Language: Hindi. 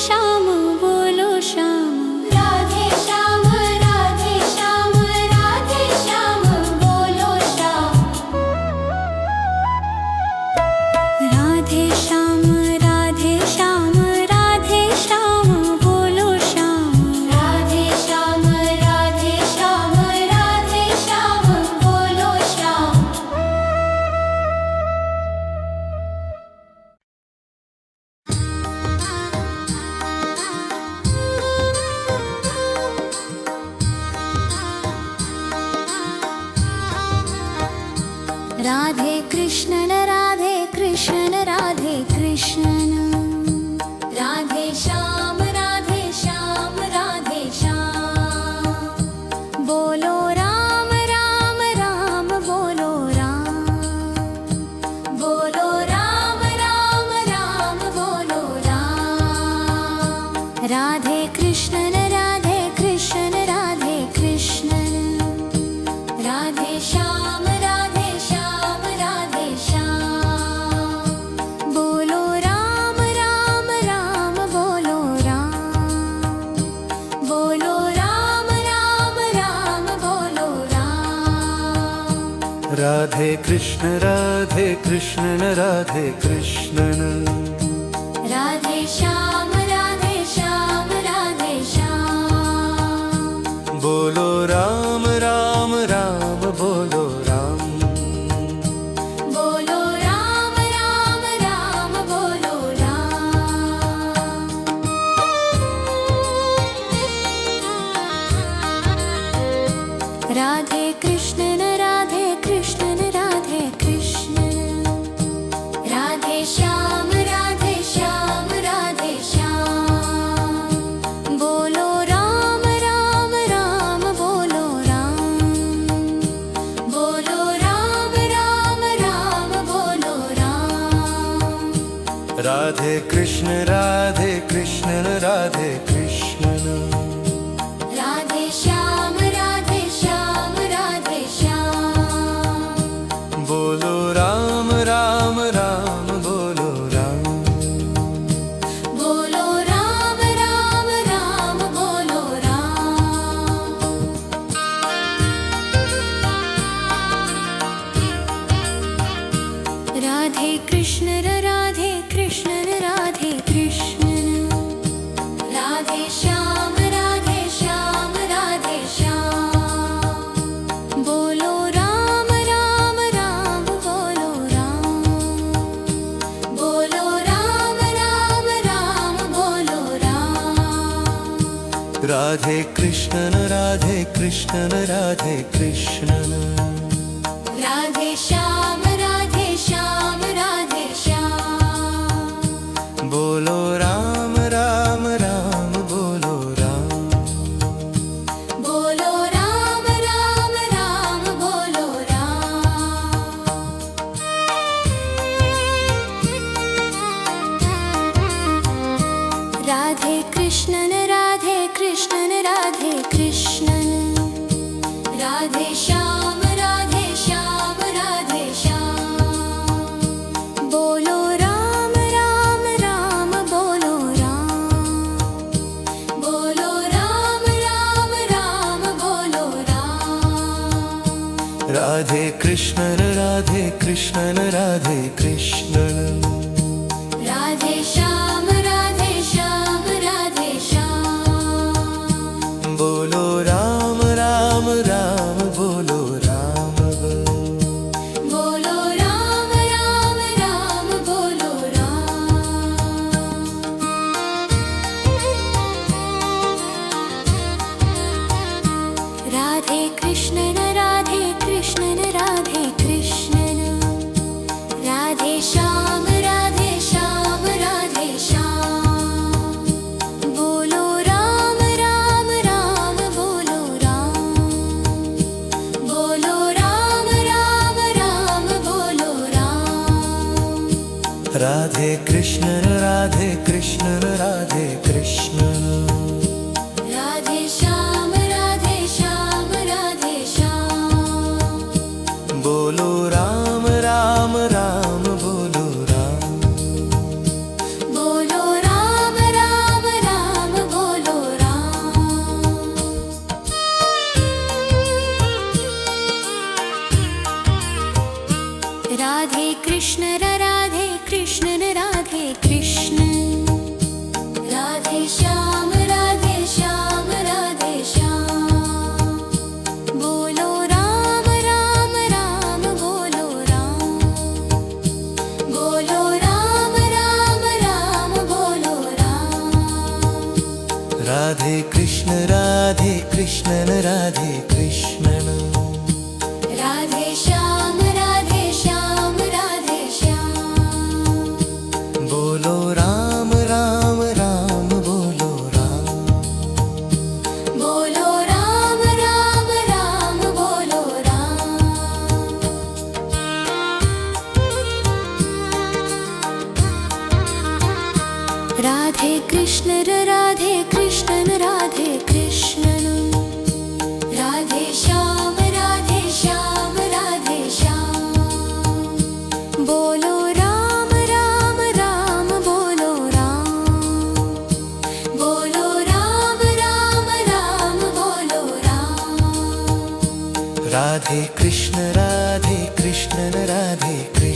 श्याम बोलो श्याम। राधे श्याम राधे श्याम राधे श्याम बोलो श्याम। राधे श्याम राधे श्याम राधे श्याम बोलो श्याम। राधे श्याम राधे श्याम राधे श्याम बोलो श्याम। राधे कृष्णन राधे कृष्णन राधे कृष्णन। राधे श्याम राधे श्याम राधे श्याम बोलो राम राम राम बोलो राम। बोलो राम राम राम बोलो राम। राधे कृष्णन राधे कृष्णन राधे कृष्णन। राधे श्याम राधे श्याम राधे श्याम बोलो राम राम राम बोलो राम। बोलो राम राम राम बोलो राम। राधे कृष्ण राधे कृष्णन राधे कृष्णन। राधे श्याम राधे श्याम राधे श्याम बोलो राम राम राम बोलो राम। बोलो राम राम राम बोलो राम। राधे कृष्णन राधे कृष्णन राधे कृष्णन। राधे श्याम राधे श्याम राधे श्याम बोलो राम राम राम बोलो राम। बोलो राम राम राम बोलो राम। राधे कृष्ण राधे कृष्णन राधे कृष्णन। राधे श्याम राधे श्याम राधे श्याम बोलो राम राम राम बोलो राम। बोलो राम राम राम बोलो राम। राधे कृष्ण राधे कृष्णन राधे कृष्णन। राधे श्याम राधे श्याम राधे श्याम बोलो राम राम राम बोलो राम। बोलो राम राम राम बोलो राम। राधे कृष्णन राधे कृष्णन राधे कृष्णन। राधे श्याम राधे श्याम राधे श्याम बोलो राम राम राम बोलो राम। बोलो राम राम राम बोलो राम। राधे कृष्णन राधे कृष्णन राधे कृष्णन। राधे श्याम राधे श्याम राधे श्याम बोलो राम राम राम बोलो राम। बोलो राम राम राम बोलो राम। राधे कृष्ण राधे कृष्णन राधे कृष्णन। राधे श्याम राधे श्याम राधे श्याम बोलो राम राम राम बोलो राम। बोलो राम राम राम बोलो राम। राधे कृष्णन राधे कृष्णन राधे कृष्णन। राधे श्याम राधे श्याम राधे श्याम बोलो राम राम राम बोलो राम। बोलो राम राम राम बोलो राम। राधे कृष्ण राधे कृष्णन राधे कृष्णन। राधे श्याम राधे श्याम राधे श्याम बोलो राम राम राम बोलो राम। बोलो राम राम રાધે કૃષ્ણ રાધે કૃષ્ણ રાધે કૃષ્ણ રાધે શ્યામ રાધે શ્યામ રાધે શ્યામ બોલો રામ રામ રામ બોલો રામ બોલો રામ રામ રામ બોલો રામ રાધે કૃષ્ણ રાધે કૃષ્ણ રાધે કૃષ્ણ રાધે શ્યામ રાધે શ્યામ રાધે શ્યામ બોલો રામ રામ રામ બોલો રામ બોલો રામ રામ રામ બોલો રામ રાધે કૃષ્ણ રાધે કૃષ્ણ રાધે કૃષ્ણ